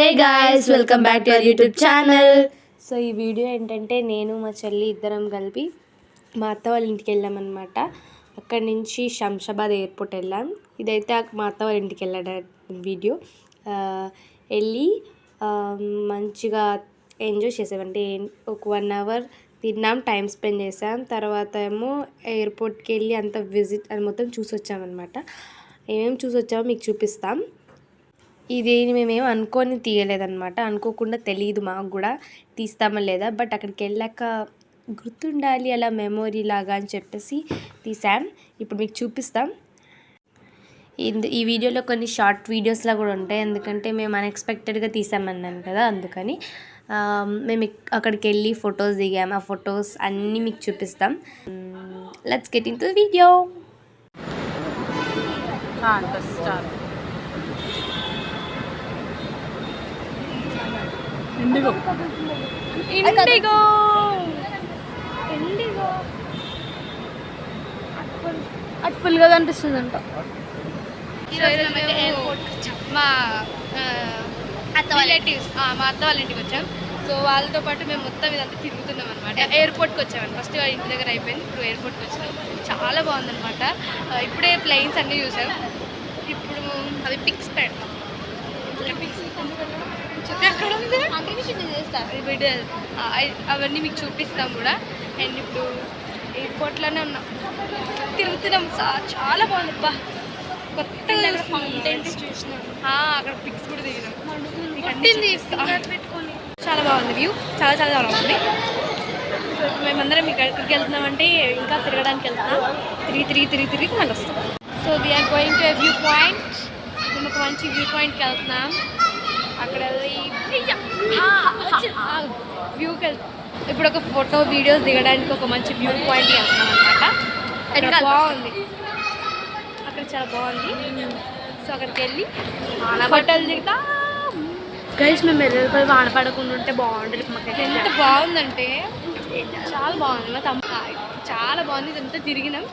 Hey guys, welcome back to our YouTube channel. So ఈ video ఏంటంటే నేను మా చెల్లి ఇద్దరం కలిపి మా అత్త వాళ్ళ ఇంటికి వెళ్ళామన్నమాట. అక్కడి నుంచి శంషాబాద్ ఎయిర్పోర్ట్ వెళ్ళాం. ఇదైతే మా అత్త వాళ్ళ ఇంటికి వెళ్ళాడు వీడియో. వెళ్ళి మంచిగా ఎంజాయ్ చేసామంటే ఒక 1 అవర్ తిన్నాం, టైం స్పెండ్ చేసాం. తర్వాత ఏమో ఎయిర్పోర్ట్కి వెళ్ళి అంత విజిట్ అది మొత్తం చూసి వచ్చామన్నమాట. ఏమేమి చూసి వచ్చామో మీకు చూపిస్తాం. ఇది మేమేం అనుకొని తీయలేదన్నమాట, అనుకోకుండా తెలియదు మాకు కూడా తీస్తామా లేదా. బట్ అక్కడికి వెళ్ళాక గుర్తుండాలి అలా మెమొరీ లాగా అని చెప్పేసి తీసాం. ఇప్పుడు మీకు చూపిస్తాం. ఈ వీడియోలో కొన్ని షార్ట్ వీడియోస్లా కూడా ఉంటాయి, ఎందుకంటే మేము అన్ఎక్స్పెక్టెడ్గా తీసామన్నాను కదా, అందుకని మేము అక్కడికి వెళ్ళి ఫొటోస్ దిగాము. ఆ ఫొటోస్ అన్నీ మీకు చూపిస్తాం. Let's get in to the video. IndiGo అటు ఫుల్గా కనిపిస్తుంది అంట. మా అత్త వాళ్ళ ఇంటికి వచ్చాం. సో వాళ్ళతో పాటు మేము మొత్తం ఇదంతా తిరుగుతున్నాం అనమాట. ఎయిర్పోర్ట్కి వచ్చామండి. ఫస్ట్ ఇంటి దగ్గర అయిపోయింది, ఇప్పుడు ఎయిర్పోర్ట్కి వచ్చాం. చాలా బాగుందన్నమాట. ఇప్పుడే ప్లేన్స్ అన్నీ చూసాం. ఇప్పుడు అది పిక్స్ పెడతాం. అవన్నీ మీకు చూపిస్తాం కూడా. అండ్ ఇప్పుడు ఎయిర్పోర్ట్లోనే ఉన్నాం, తిరుగుతున్నాం. చాలా బాగుంది. అబ్బా, కొత్తగా ఫౌంటైన్స్ చూసినాం. అక్కడ పిక్స్ కూడా దిగినాం. పెట్టుకొని చాలా బాగుంది వ్యూ, చాలా చాలా బాగుంది. సో మేమందరం ఎక్కడికి వెళ్తున్నామంటే ఇంకా తిరగడానికి వెళ్తున్నాం. తిరిగి మళ్ళీ వస్తాం. So we are going to view point. మేము ఒక మంచి వ్యూ పాయింట్కి వెళ్తున్నాం. అక్కడ వ్యూకి ఇప్పుడు ఒక ఫోటో వీడియోస్ దిగడానికి ఒక మంచి వ్యూ పాయింట్కి వెళ్తున్నాం అనమాట. బాగుంది, అక్కడ చాలా బాగుంది. సో అక్కడికి వెళ్ళి ఫోటోలు దిగుతా. గైస్, మేము వెళ్ళిపోయి వాన పడకుండా ఉంటే బాగుంటుంది. మాకు ఎంత బాగుందంటే చాలా బాగుంది. మా చాలా బాగుంది. ఇదంతా తిరిగినాం.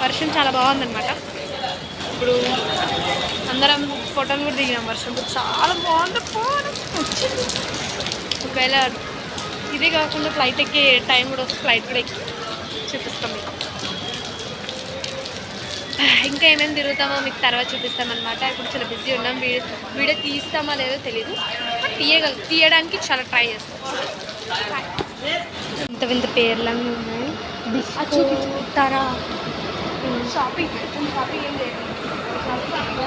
వర్షం చాలా బాగుందన్నమాట. ఇప్పుడు అందరం ఫోటోలు కూడా దిగినాం. వర్షం చాలా బాగుంది. వచ్చింది. ఒకవేళ ఇదే కాకుండా ఫ్లైట్ ఎక్కి టైం కూడా వస్తే ఫ్లైట్ కూడా ఎక్కి చూపిస్తాం మీకు. ఇంకా ఏమేమి తిరుగుతామో మీకు తర్వాత చూపిస్తామన్నమాట. ఇప్పుడు చాలా బిజీ ఉన్నాం. వీడియో తీస్తామా లేదో తెలీదు, తీయడానికి చాలా ట్రై చేస్తాం. ఇంత వింత పేర్లన్నీ ఉన్నాయి. చూపిస్తారా? షాపింగ్ ఏం లేదు,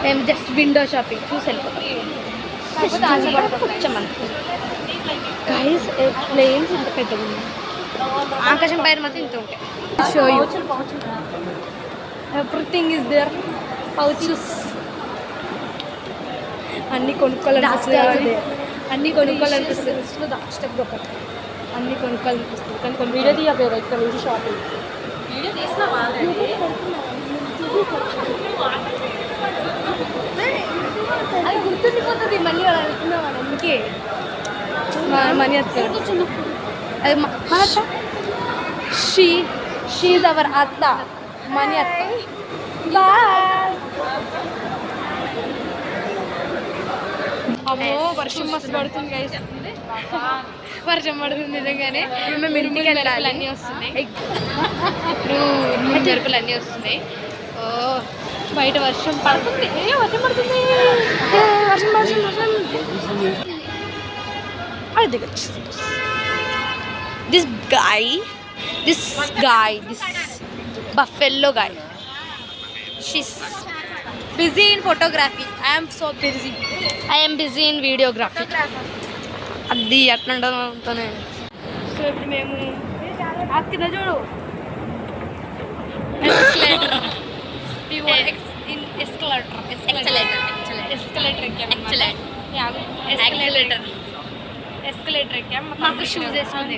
మేము జస్ట్ విండో షాపింగ్ చూసి వెళ్ళిపోతాం. గైస్, ప్లేన్స్ ఇంత పెద్దగా ఉన్నాయి. ఆకాశం పైన మాత్రం ఇంత ఉంటాయి. Show you everything is there. Pouches అన్నీ కొనుక్కోవాలనిపిస్తుంది. అన్నీ కొనుక్కోవాలనిపిస్తుంది. అన్నీ కొనుక్కోవాలనిపిస్తుంది. కానీ కొన్ని వీడియో తీయలేదు ఇక్కడ నుంచి షాపింగ్. అది గుర్తుండిపోతుంది. మళ్ళీ వాళ్ళు వెళ్తున్నాం, అందుకే మనీ వస్తుంది. అది షీజ్ అవర్ అత్త, మనీ అత్త. అమ్మో, వర్షం మస్తు పడుతుంది గైస్. వర్షం పడుతుంది నిజంగానే. మేము ఇంటికి వెళ్ళాలి. అన్నీ వస్తున్నాయి. ఇప్పుడు మెరుపులు అన్నీ వస్తున్నాయి. ఓ, బయట వర్షం పడుతుంది. వర్షం పడుతుంది. వర్షం అది దిగచ్చు. This buffalo guy, she's busy in photography. I am busy in videography. అది అట్లా ఉంటుందంతానే. సో ఇప్పుడు మేము కింద చూడు ఎస్కలేటర్ ఎక్కాం. మాకు షూస్ వేసుకుంది.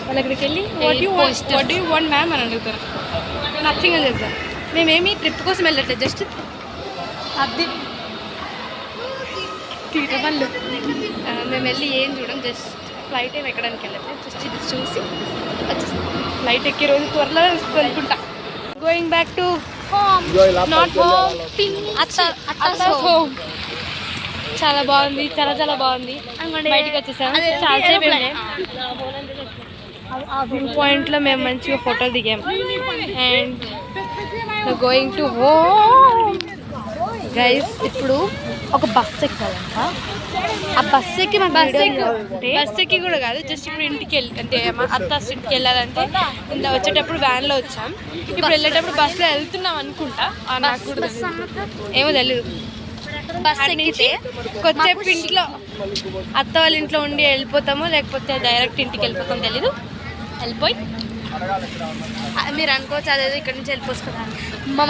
వాళ్ళ అక్కడికి వెళ్ళి వాట్ యూ వాంట్ మ్యామ్ అని అడుగుతారు. నథింగ్ అని చెప్తారు. మేమేమి ట్రిప్ కోసం వెళ్ళట్లేదు, జస్ట్ అది థియేటర్ వాళ్ళు. మేము వెళ్ళి ఏం చూడం, జస్ట్ ఫ్లైట్ ఏమి ఎక్కడానికి వెళ్ళట్లేదు, జస్ట్ ఇది చూసి వచ్చేస్తాం. ఫ్లైట్ ఎక్కే రోజు త్వరలో వస్తుంది అనుకుంటా. Going back to not home home. చాలా బాగుంది, చాలా చాలా బాగుంది. బయటికి వచ్చేసాం, చాలాసేపు వ్యూ పాయింట్లో మేము మంచిగా ఫోటోలు దిగాం. And going to home guys. ఇప్పుడు ఒక బస్ ఎక్కాలంట. ఆ బస్ ఎక్కి మాకు బస్ ఎక్కి కూడా కాదు, జస్ట్ ఇప్పుడు ఇంటికి వెళ్ళి అంటే మా అత్త ఇంటికి వెళ్ళాలంటే ఇంత వచ్చేటప్పుడు వ్యాన్లో వచ్చాం, ఇప్పుడు వెళ్ళేటప్పుడు బస్సులో వెళ్తున్నాం అనుకుంటా. నాకు కూడా ఏమో తెలియదు. బస్ ఎక్కితే కొద్దిసేపు ఇంట్లో అత్త వాళ్ళ ఇంట్లో ఉండి వెళ్ళిపోతామో లేకపోతే డైరెక్ట్ ఇంటికి వెళ్ళిపోతామో తెలీదు. వెళ్ళిపోయి మీరు అనుకోవచ్చు అదేదో ఇక్కడ నుంచి వెళ్ళిపోసుకున్నాను.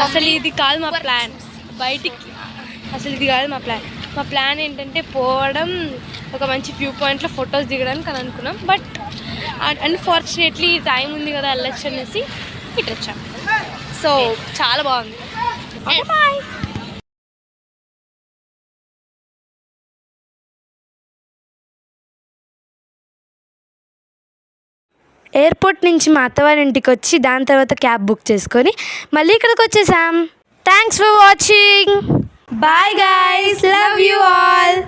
అసలు ఇది కాదు మా ప్లాన్. బయటికి అసలు ఇది కాదు మా ప్లాన్. మా ప్లాన్ ఏంటంటే పోవడం, ఒక మంచి వ్యూ పాయింట్లో ఫొటోస్ దిగడానికి అని అనుకున్నాం. బట్ అన్ఫార్చునేట్లీ టైం ఉంది కదా వెళ్ళొచ్చు అనేసి ఇటు వచ్చాం. సో చాలా బాగుంది. బాయ్. ఎయిర్పోర్ట్ నుంచి మా అత్తవారి ఇంటికి వచ్చి దాని తర్వాత క్యాబ్ బుక్ చేసుకొని మళ్ళీ ఇక్కడికి వచ్చేసాం. Thanks for watching. Bye guys, love you all.